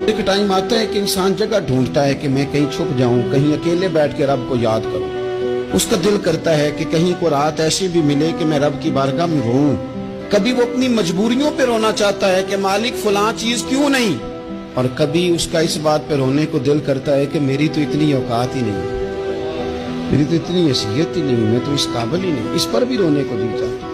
एक टाइम आता है कि इंसान जगह ढूंढता है कि मैं कहीं छुप जाऊं, कहीं अकेले बैठ के रब को याद करूं। उसका दिल करता है कि कहीं को रात ऐसी भी मिले कि मैं रब की बारगाह में रोऊं। कभी वो अपनी मजबूरियों पे रोना चाहता है कि मालिक फलां चीज क्यों नहीं, और कभी उसका इस बात पे रोने को दिल करता है कि मेरी तो इतनी औकात ही नहीं, मेरी तो इतनी हैसियत ही नहीं, मैं तो इस काबिल ही नहीं। इस पर भी रोने को दिल चाहता है।